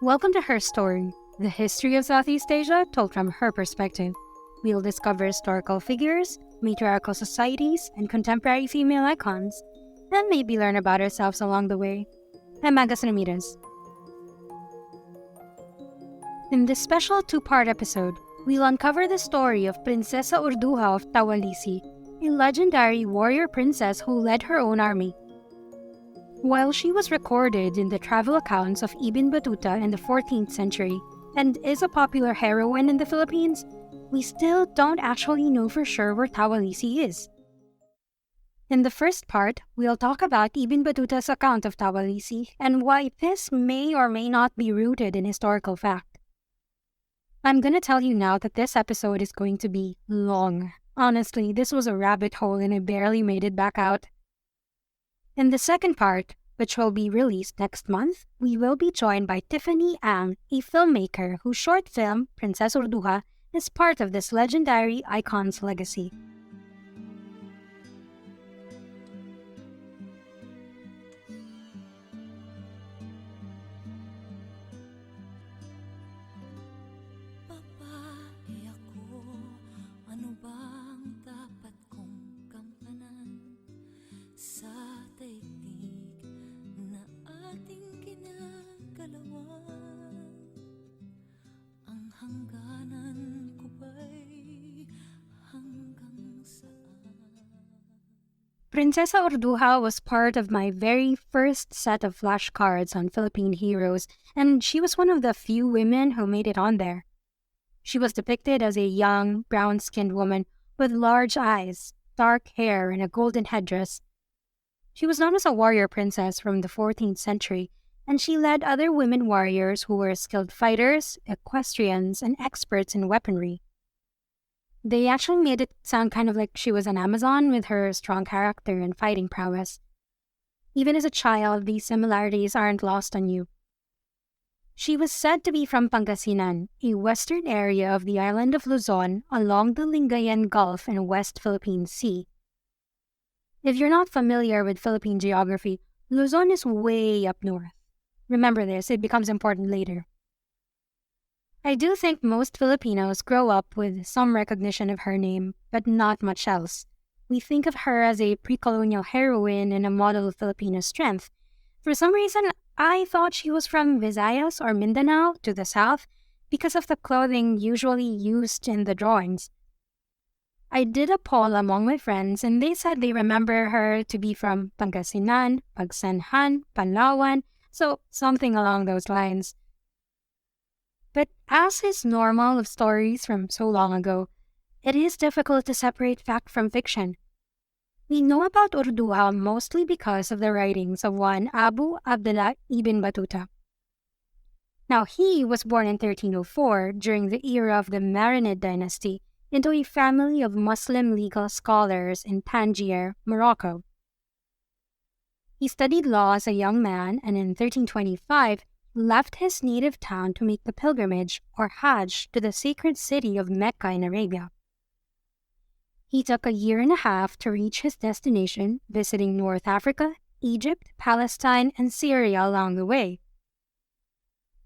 Welcome to Her Story, the history of Southeast Asia told from her perspective. We'll discover historical figures, matriarchal societies, and contemporary female icons, and maybe learn about ourselves along the way. I'm Magas Ramirez. In this special two-part episode, we'll uncover the story of Prinsesa Urduja of Tawalisi, a legendary warrior princess who led her own army. While she was recorded in the travel accounts of Ibn Battuta in the 14th century and is a popular heroine in the Philippines, we still don't actually know for sure where Tawalisi is. In the first part, we'll talk about Ibn Battuta's account of Tawalisi and why this may or may not be rooted in historical fact. I'm gonna tell you now that this episode is going to be long. Honestly, this was a rabbit hole and I barely made it back out. In the second part, which will be released next month, we will be joined by Tiffanie Ang, a filmmaker whose short film, Princess Urduja, is part of this legendary icon's legacy. Prinsesa Urduja was part of my very first set of flashcards on Philippine heroes, and she was one of the few women who made it on there. She was depicted as a young, brown-skinned woman with large eyes, dark hair, and a golden headdress. She was known as a warrior princess from the 14th century, and she led other women warriors who were skilled fighters, equestrians, and experts in weaponry. They actually made it sound kind of like she was an Amazon with her strong character and fighting prowess. Even as a child, these similarities aren't lost on you. She was said to be from Pangasinan, a western area of the island of Luzon along the Lingayen Gulf and West Philippine Sea. If you're not familiar with Philippine geography, Luzon is way up north. Remember this, it becomes important later. I do think most Filipinos grow up with some recognition of her name, but not much else. We think of her as a pre-colonial heroine and a model of Filipino strength. For some reason, I thought she was from Visayas or Mindanao to the south because of the clothing usually used in the drawings. I did a poll among my friends and they said they remember her to be from Pangasinan, Pagsanhan, Panlawan, so something along those lines. But as is normal of stories from so long ago, it is difficult to separate fact from fiction. We know about Urduja mostly because of the writings of one Abu Abdullah ibn Battuta. Now he was born in 1304 during the era of the Marinid dynasty into a family of Muslim legal scholars in Tangier, Morocco. He studied law as a young man and in 1325 left his native town to make the pilgrimage, or Hajj, to the sacred city of Mecca in Arabia. He took a year and a half to reach his destination, visiting North Africa, Egypt, Palestine, and Syria along the way.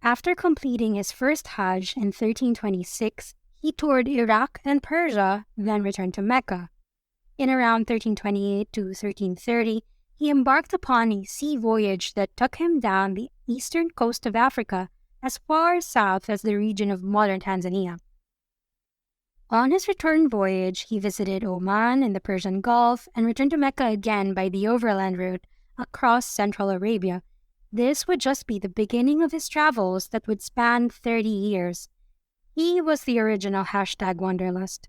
After completing his first Hajj in 1326, he toured Iraq and Persia, then returned to Mecca. In around 1328 to 1330, he embarked upon a sea voyage that took him down the eastern coast of Africa as far south as the region of modern Tanzania. On his return voyage, he visited Oman and the Persian Gulf and returned to Mecca again by the overland route across central Arabia. This would just be the beginning of his travels that would span 30 years. He was the original #Wanderlust.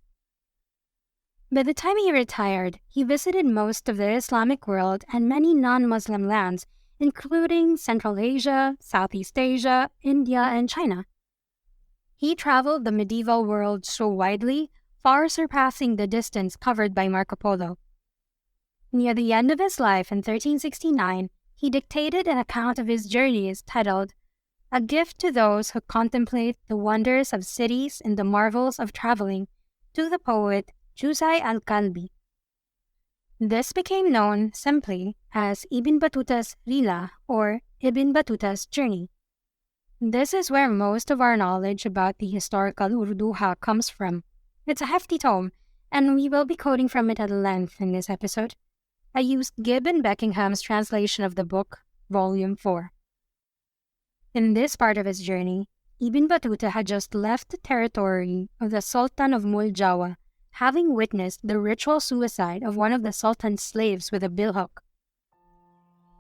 By the time he retired, he visited most of the Islamic world and many non-Muslim lands, including Central Asia, Southeast Asia, India, and China. He traveled the medieval world so widely, far surpassing the distance covered by Marco Polo. Near the end of his life in 1369, he dictated an account of his journeys titled, "A Gift to Those Who Contemplate the Wonders of Cities and the Marvels of Traveling," to the poet Jusay al-Kalbi. This became known simply as Ibn Battuta's Rila or Ibn Battuta's Journey. This is where most of our knowledge about the historical Urduja comes from. It's a hefty tome, and we will be quoting from it at length in this episode. I used Gibb and Beckingham's translation of the book, Volume 4. In this part of his journey, Ibn Battuta had just left the territory of the Sultan of Muljawa, having witnessed the ritual suicide of one of the Sultan's slaves with a billhook.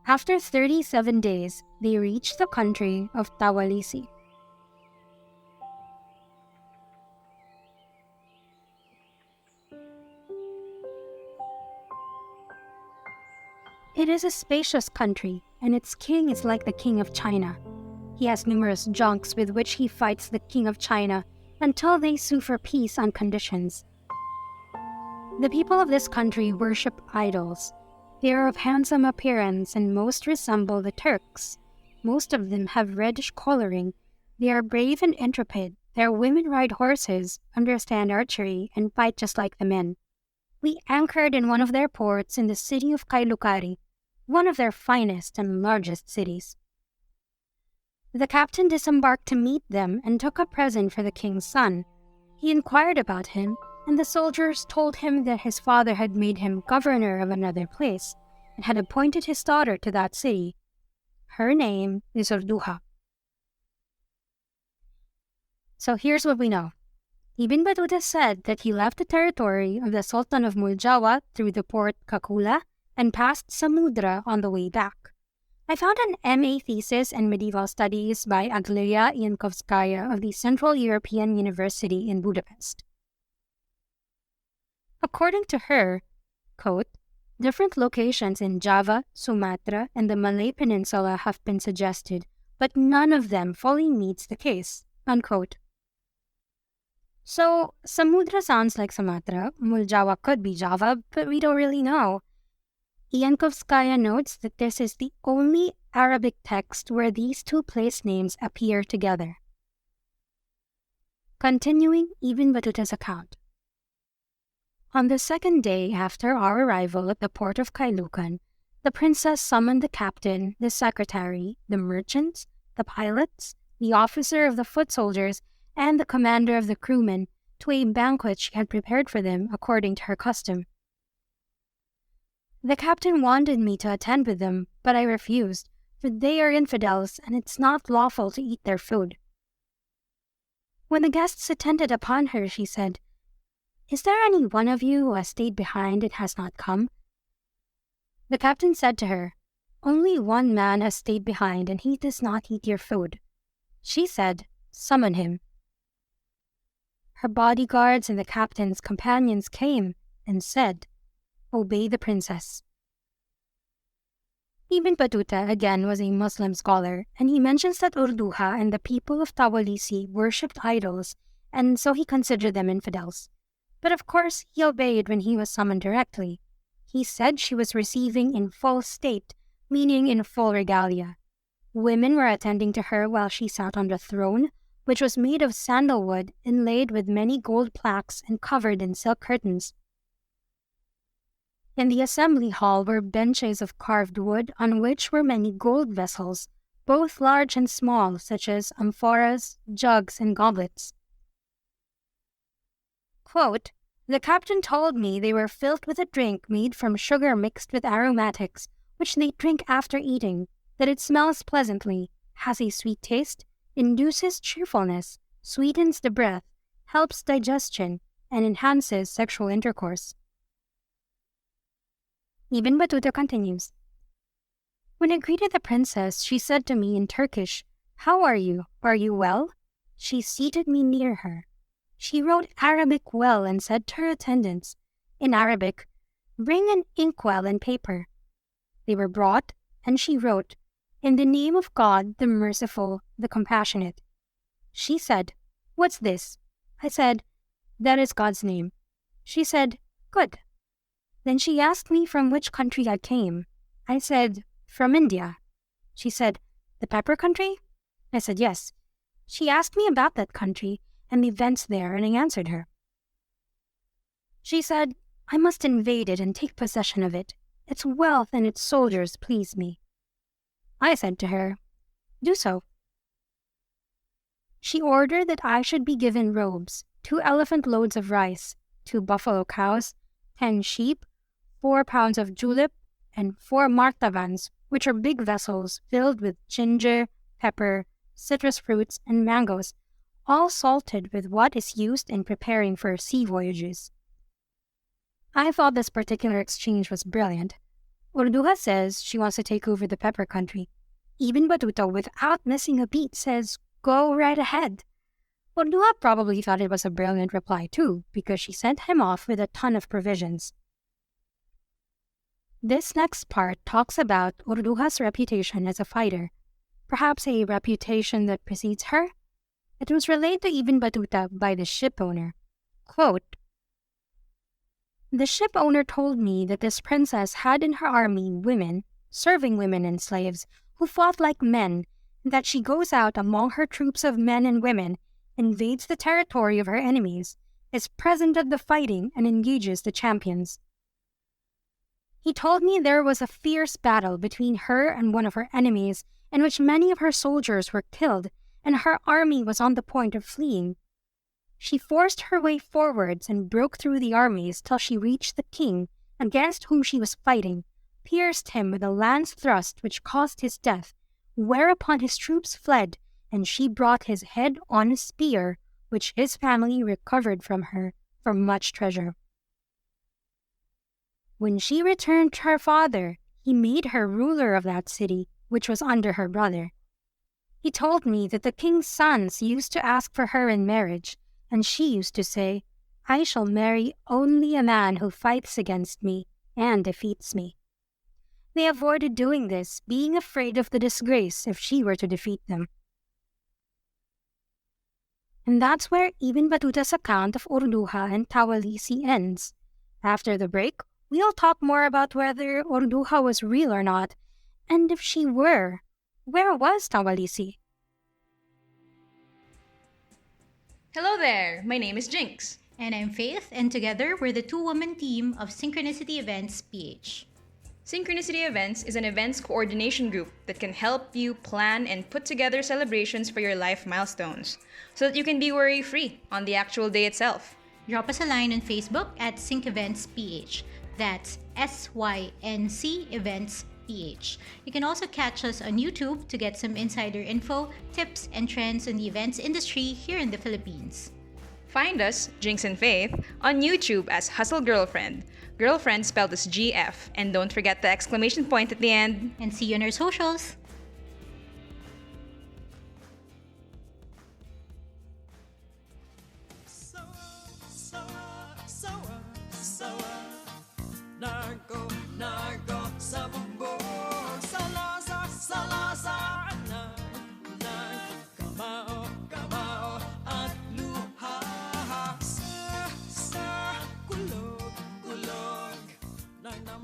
After 37 days, they reached the country of Tawalisi. It is a spacious country, and its king is like the king of China. He has numerous junks with which he fights the king of China until they sue for peace on conditions. The people of this country worship idols. They are of handsome appearance and most resemble the Turks. Most of them have reddish coloring. They are brave and intrepid. Their women ride horses, understand archery, and fight just like the men. We anchored in one of their ports in the city of Kailukari, one of their finest and largest cities. The captain disembarked to meet them and took a present for the king's son. He inquired about him, and the soldiers told him that his father had made him governor of another place and had appointed his daughter to that city. Her name is Urduja. So here's what we know. Ibn Battuta said that he left the territory of the Sultan of Muljawa through the port Kakula and passed Samudra on the way back. I found an MA thesis in medieval studies by Aglaia Iankovskaya of the Central European University in Budapest. According to her, quote, different locations in Java, Sumatra, and the Malay Peninsula have been suggested, but none of them fully meets the case, unquote. So, Samudra sounds like Sumatra, Muljawa could be Java, but we don't really know. Iankovskaya notes that this is the only Arabic text where these two place names appear together. Continuing Ibn Battuta's account. On the second day after our arrival at the port of Kailukan, the princess summoned the captain, the secretary, the merchants, the pilots, the officer of the foot soldiers, and the commander of the crewmen to a banquet she had prepared for them according to her custom. The captain wanted me to attend with them, but I refused, for they are infidels and it's not lawful to eat their food. When the guests attended upon her, she said, "Is there any one of you who has stayed behind and has not come?" The captain said to her, "Only one man has stayed behind and he does not eat your food." She said, "Summon him." Her bodyguards and the captain's companions came and said, "Obey the princess." Ibn Battuta again was a Muslim scholar, and he mentions that Urduja and the people of Tawalisi worshipped idols, and so he considered them infidels. But of course, he obeyed when he was summoned directly. He said she was receiving in full state, meaning in full regalia. Women were attending to her while she sat on the throne, which was made of sandalwood inlaid with many gold plaques and covered in silk curtains. In the assembly hall were benches of carved wood on which were many gold vessels, both large and small, such as amphoras, jugs, and goblets. Quote, the captain told me they were filled with a drink made from sugar mixed with aromatics, which they drink after eating, that it smells pleasantly, has a sweet taste, induces cheerfulness, sweetens the breath, helps digestion, and enhances sexual intercourse. Ibn Battuta continues. When I greeted the princess, she said to me in Turkish, "How are you? Are you well?" She seated me near her. She wrote Arabic well and said to her attendants, in Arabic, "Bring an inkwell and paper." They were brought, and she wrote, "In the name of God, the merciful, the compassionate." She said, "What's this?" I said, "That is God's name." She said, "Good." Then she asked me from which country I came. I said, "From India." She said, "The pepper country?" I said, "Yes." She asked me about that country and the events there, and I answered her. She said, "I must invade it and take possession of it. Its wealth and its soldiers please me." I said to her, "Do so." She ordered that I should be given robes, 2 elephant loads of rice, 2 buffalo cows, 10 sheep, 4 pounds of julep, and 4 martavans, which are big vessels filled with ginger, pepper, citrus fruits, and mangoes, all salted with what is used in preparing for sea voyages. I thought this particular exchange was brilliant. Urduja says she wants to take over the pepper country. Even Battuta, without missing a beat, says, "Go right ahead." Urduja probably thought it was a brilliant reply too, because she sent him off with a ton of provisions. This next part talks about Urduja's reputation as a fighter, perhaps a reputation that precedes her. It was relayed to Ibn Battuta by the ship owner. Quote, "The ship owner told me that this princess had in her army women, serving women and slaves, who fought like men, and that she goes out among her troops of men and women, invades the territory of her enemies, is present at the fighting, and engages the champions. He told me there was a fierce battle between her and one of her enemies, in which many of her soldiers were killed, and her army was on the point of fleeing. She forced her way forwards and broke through the armies till she reached the king, against whom she was fighting, pierced him with a lance thrust which caused his death, whereupon his troops fled, and she brought his head on a spear, which his family recovered from her for much treasure. When she returned to her father, he made her ruler of that city, which was under her brother. He told me that the king's sons used to ask for her in marriage, and she used to say, 'I shall marry only a man who fights against me and defeats me.' They avoided doing this, being afraid of the disgrace if she were to defeat them." And that's where Ibn Battuta's account of Urduja and Tawalisi ends. After the break, we'll talk more about whether Urduja was real or not, and if she were, where was Tawalisi? Hello there, my name is Jinx. And I'm Faith, and together we're the two-woman team of Synchronicity Events PH. Synchronicity Events is an events coordination group that can help you plan and put together celebrations for your life milestones so that you can be worry-free on the actual day itself. Drop us a line on Facebook at Sync Events PH. That's SYNC Events PH. You can also catch us on YouTube to get some insider info, tips, and trends in the events industry here in the Philippines. Find us, Jinx and Faith, on YouTube as Hustle Girlfriend. Girlfriend spelled as GF, and don't forget the exclamation point at the end. And see you on our socials!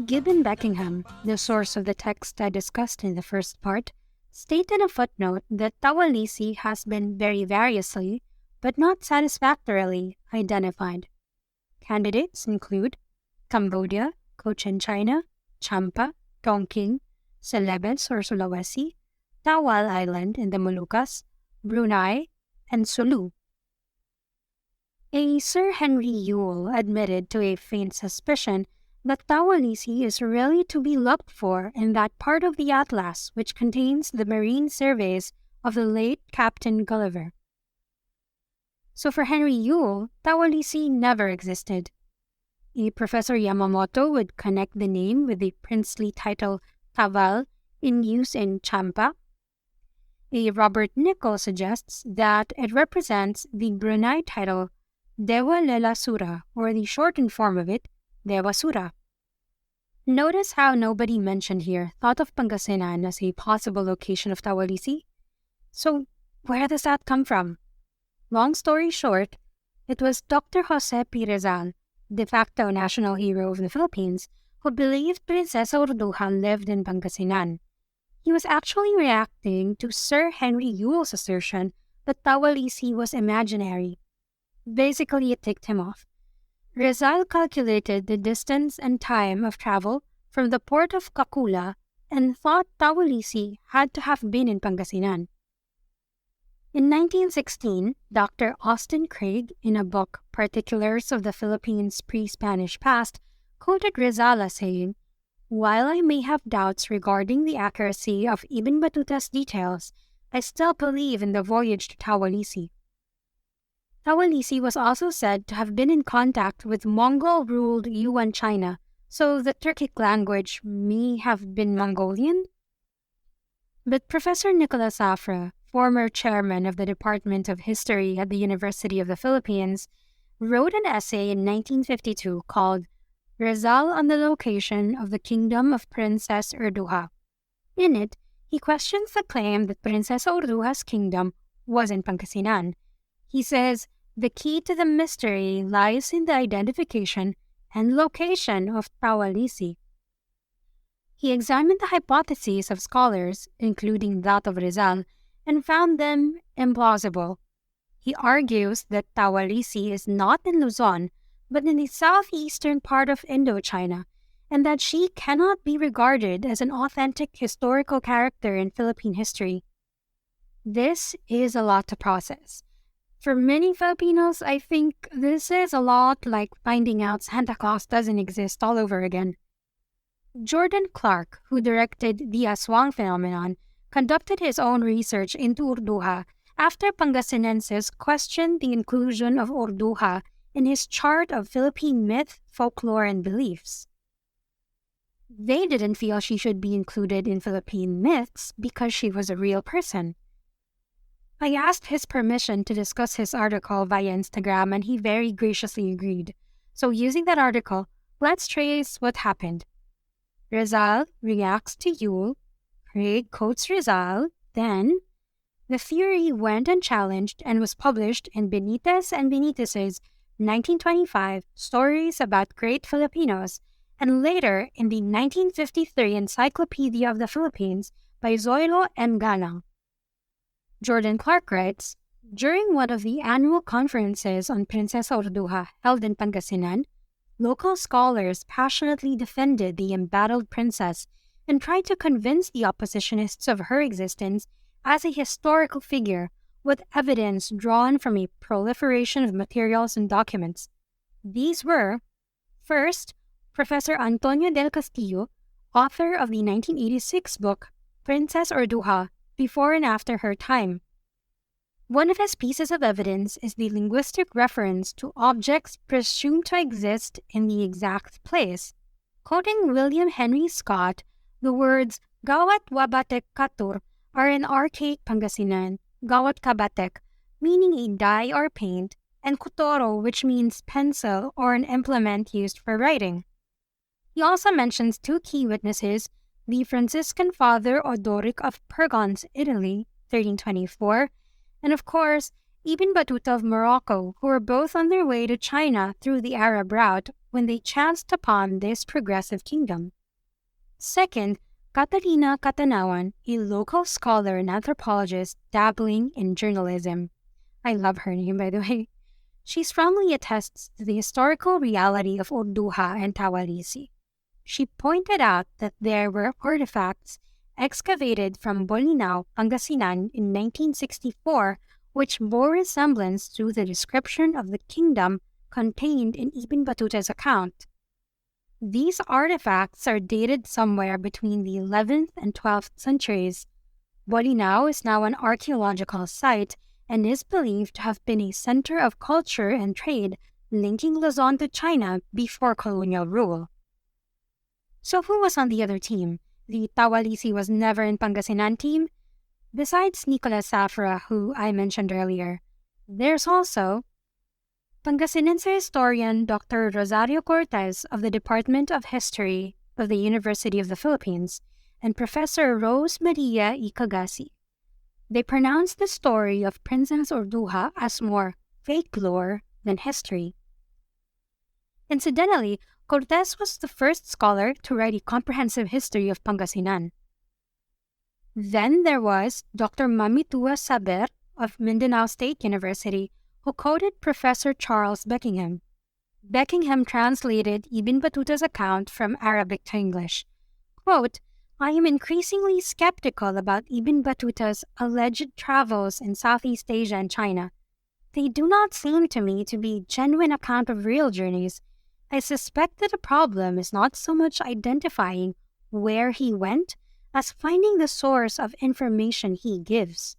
Gibbon Beckingham, the source of the text I discussed in the first part, stated in a footnote that Tawalisi has been very variously, but not satisfactorily, identified. Candidates include Cambodia, Cochin China, Champa, Tonkin, Celebes or Sulawesi, Tawal Island in the Moluccas, Brunei, and Sulu. A Sir Henry Yule admitted to a faint suspicion that Tawalisi is really to be looked for in that part of the Atlas which contains the marine surveys of the late Captain Gulliver. So for Henry Yule, Tawalisi never existed. A Professor Yamamoto would connect the name with the princely title Taval in use in Champa. A Robert Nicol suggests that it represents the Brunei title Dewa Lela Sura, or the shortened form of it, Dewasura. Notice how nobody mentioned here thought of Pangasinan as a possible location of Tawalisi? So, where does that come from? Long story short, it was Dr. Jose P. Rizal, de facto national hero of the Philippines, who believed Prinsesa Urduja lived in Pangasinan. He was actually reacting to Sir Henry Yule's assertion that Tawalisi was imaginary. Basically, it ticked him off. Rizal calculated the distance and time of travel from the port of Cacula and thought Tawalisi had to have been in Pangasinan. In 1916, Dr. Austin Craig, in a book, Particulars of the Philippines' Pre-Spanish Past, quoted Rizal as saying, "While I may have doubts regarding the accuracy of Ibn Battuta's details, I still believe in the voyage to Tawalisi." Tawalisi was also said to have been in contact with Mongol-ruled Yuan China, so the Turkic language may have been Mongolian? But Professor Nicolas Safra, former chairman of the Department of History at the University of the Philippines, wrote an essay in 1952 called Rizal on the Location of the Kingdom of Princess Urduja. In it, he questions the claim that Princesa Urduja's kingdom was in Pangasinan. He says, the key to the mystery lies in the identification and location of Tawalisi. He examined the hypotheses of scholars, including that of Rizal, and found them implausible. He argues that Tawalisi is not in Luzon, but in the southeastern part of Indochina, and that she cannot be regarded as an authentic historical character in Philippine history. This is a lot to process. For many Filipinos, I think this is a lot like finding out Santa Claus doesn't exist all over again. Jordan Clark, who directed the Aswang phenomenon, conducted his own research into Urduja after Pangasinenses questioned the inclusion of Urduja in his chart of Philippine myth, folklore, and beliefs. They didn't feel she should be included in Philippine myths because she was a real person. I asked his permission to discuss his article via Instagram and he very graciously agreed. So using that article, let's trace what happened. Rizal reacts to Yule, Craig quotes Rizal, then the theory went unchallenged and was published in Benitez and Benitez's 1925 Stories About Great Filipinos, and later in the 1953 Encyclopedia of the Philippines by Zoilo M. Galang. Jordan Clark writes, during one of the annual conferences on Princesa Urduja held in Pangasinan, local scholars passionately defended the embattled princess and tried to convince the oppositionists of her existence as a historical figure with evidence drawn from a proliferation of materials and documents. These were, first, Professor Antonio del Castillo, author of the 1986 book Princess Urduja, Before and After Her Time. One of his pieces of evidence is the linguistic reference to objects presumed to exist in the exact place. Quoting William Henry Scott, the words Gawat Wabatek Katur are in archaic Pangasinan, Gawat Kabatek, meaning a dye or paint, and Kutoro, which means pencil or an implement used for writing. He also mentions two key witnesses, the Franciscan Father Odoric of Pergons, Italy, 1324, and of course, Ibn Battuta of Morocco, who were both on their way to China through the Arab route when they chanced upon this progressive kingdom. Second, Catalina Catanawan, a local scholar and anthropologist dabbling in journalism. I love her name, by the way. She strongly attests to the historical reality of Urduja and Tawalisi. She pointed out that there were artifacts excavated from Bolinao, Pangasinan in 1964, which bore resemblance to the description of the kingdom contained in Ibn Battuta's account. These artifacts are dated somewhere between the 11th and 12th centuries. Bolinao is now an archaeological site and is believed to have been a center of culture and trade linking Luzon to China before colonial rule. So who was on the other team? The Tawalisi was never in Pangasinan team? Besides Nicolas Safra, who I mentioned earlier, there's also Pangasinense historian Dr. Rosario Cortez of the Department of History of the University of the Philippines and Professor Rose Maria Ikagasi. They pronounce the story of Princess Urduja as more fake lore than history. Incidentally, Cortez was the first scholar to write a comprehensive history of Pangasinan. Then there was Dr. Mamitua Saber of Mindanao State University, who quoted Professor Charles Beckingham. Beckingham translated Ibn Battuta's account from Arabic to English. Quote, I am increasingly skeptical about Ibn Battuta's alleged travels in Southeast Asia and China. They do not seem to me to be genuine account of real journeys. I suspect that the problem is not so much identifying where he went as finding the source of information he gives.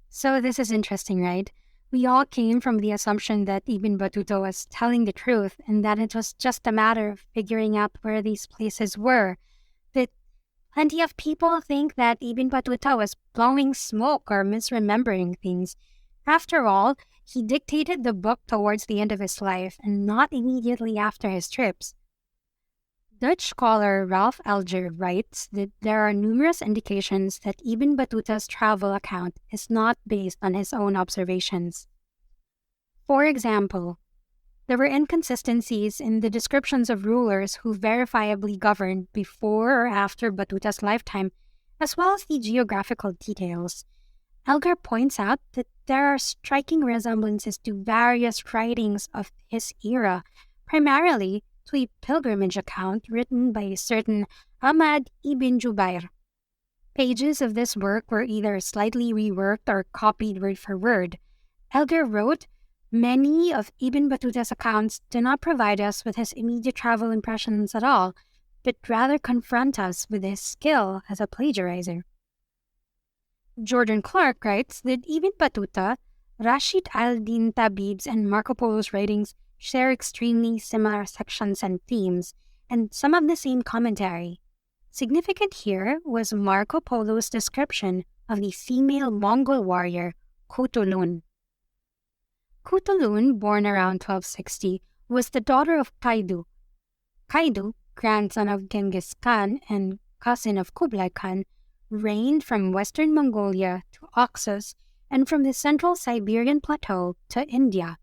So this is interesting, right? We all came from the assumption that Ibn Battuta was telling the truth and that it was just a matter of figuring out where these places were. That plenty of people think that Ibn Battuta was blowing smoke or misremembering things. After all, he dictated the book towards the end of his life and not immediately after his trips. Dutch scholar Ralph Elger writes that there are numerous indications that Ibn Battuta's travel account is not based on his own observations. For example, there were inconsistencies in the descriptions of rulers who verifiably governed before or after Battuta's lifetime, as well as the geographical details. Elgar points out that there are striking resemblances to various writings of his era, primarily to a pilgrimage account written by a certain Ahmad ibn Jubair. Pages of this work were either slightly reworked or copied word for word. Elgar wrote, "Many of Ibn Battuta's accounts do not provide us with his immediate travel impressions at all, but rather confront us with his skill as a plagiarizer." Jordan Clark writes that Ibn Battuta, Rashid al-Din Tabib's, and Marco Polo's writings share extremely similar sections and themes, and some of the same commentary. Significant here was Marco Polo's description of the female Mongol warrior Kutulun. Kutulun, born around 1260, was the daughter of Kaidu. Kaidu, grandson of Genghis Khan and cousin of Kublai Khan, reigned from western Mongolia to Oxus and from the central Siberian plateau to India.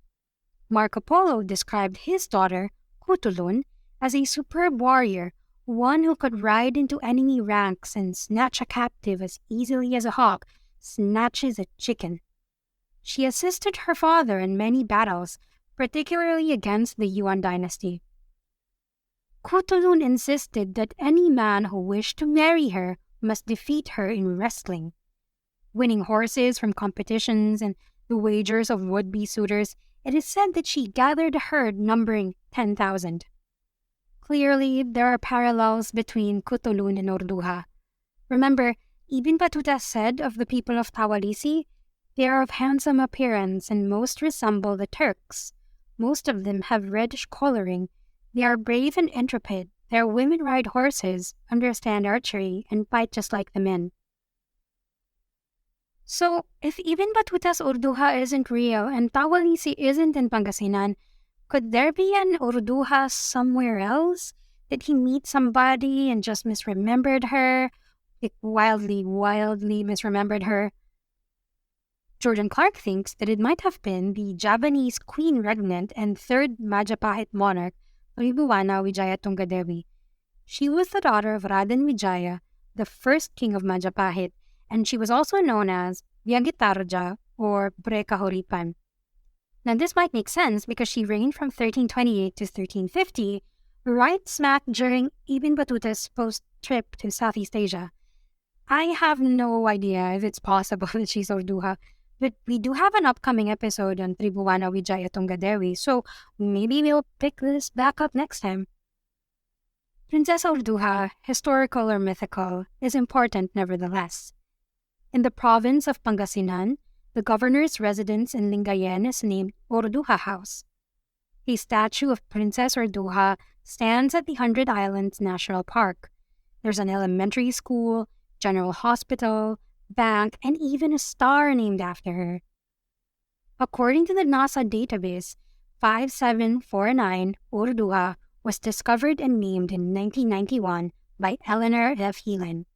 Marco Polo described his daughter, Kutulun, as a superb warrior, one who could ride into enemy ranks and snatch a captive as easily as a hawk snatches a chicken. She assisted her father in many battles, particularly against the Yuan dynasty. Kutulun insisted that any man who wished to marry her must defeat her in wrestling. Winning horses from competitions and the wagers of would-be suitors, it is said that she gathered a herd numbering 10,000. Clearly, there are parallels between Kutulun and Urduja. Remember, Ibn Battuta said of the people of Tawalisi, "They are of handsome appearance and most resemble the Turks. Most of them have reddish coloring. They are brave and intrepid. Their women ride horses, understand archery, and fight just like the men." So, if Ibn Battuta's Urduja isn't real and Tawalisi isn't in Pangasinan, could there be an Urduja somewhere else? Did he meet somebody and just misremembered her? Like wildly misremembered her? Jordan Clark thinks that it might have been the Javanese queen regnant and third Majapahit monarch, Tribuana Wijaya Tunggadewi. She was the daughter of Raden Wijaya, the first king of Majapahit, and she was also known as Vyagitarja or Brekahoripan. Now this might make sense because she reigned from 1328 to 1350, right smack during Ibn Battuta's post-trip to Southeast Asia. I have no idea if it's possible that she's Urduja, but we do have an upcoming episode on Tribuana Wijaya Tunggadewi, so maybe we'll pick this back up next time. Prinsesa Urduja, historical or mythical, is important nevertheless. In the province of Pangasinan, the governor's residence in Lingayen is named Urduja House. A statue of Princess Urduja stands at the 100 Islands National Park. There's an elementary school, general hospital, bank, and even a star named after her. According to the NASA database, 5749 Urduja was discovered and named in 1991 by Eleanor F. Heelan.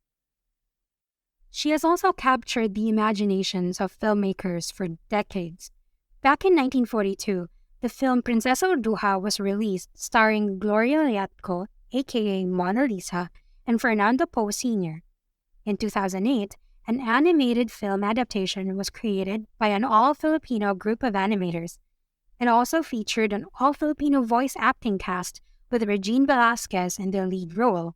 She has also captured the imaginations of filmmakers for decades. Back in 1942, the film Prinsesa Urduja was released starring Gloria Liatco, aka Mona Lisa, and Fernando Poe Sr. In 2008, an animated film adaptation was created by an all-Filipino group of animators. It also featured an all-Filipino voice acting cast with Regine Velasquez in the lead role.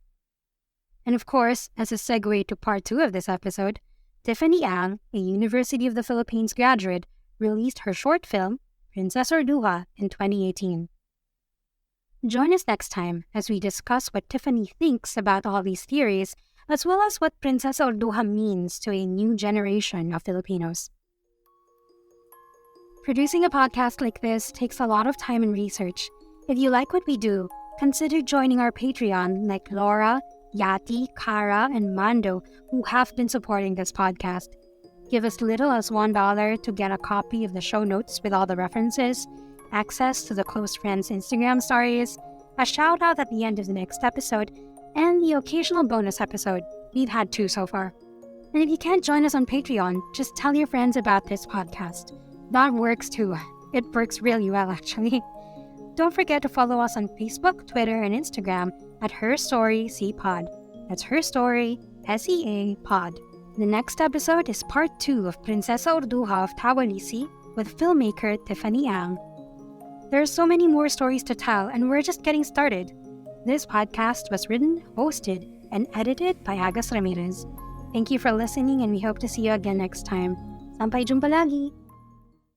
And of course, as a segue to part 2 of this episode, Tiffanie Ang, a University of the Philippines graduate, released her short film, Princess Urduja, in 2018. Join us next time as we discuss what Tiffanie thinks about all these theories, as well as what Princesa Urduja means to a new generation of Filipinos. Producing a podcast like this takes a lot of time and research. If you like what we do, consider joining our Patreon like Laura, Yati, Kara, and Mando, who have been supporting this podcast. Give as little as $1 to get a copy of the show notes with all the references, access to the close friends Instagram stories, a shout out at the end of the next episode, and the occasional bonus episode. We've had 2 so far. And if you can't join us on Patreon, just tell your friends about this podcast. That works too. It works really well, actually. Don't forget to follow us on Facebook, Twitter, and Instagram at HerStoryCPod. That's HerStory, SEA Pod. The next episode is part 2 of Prinsesa Urduja of Tawalisi with filmmaker Tiffanie Ang. There are so many more stories to tell, and we're just getting started. This podcast was written, hosted, and edited by Agus Ramirez. Thank you for listening, and we hope to see you again next time. Sampai, jumpa lagi!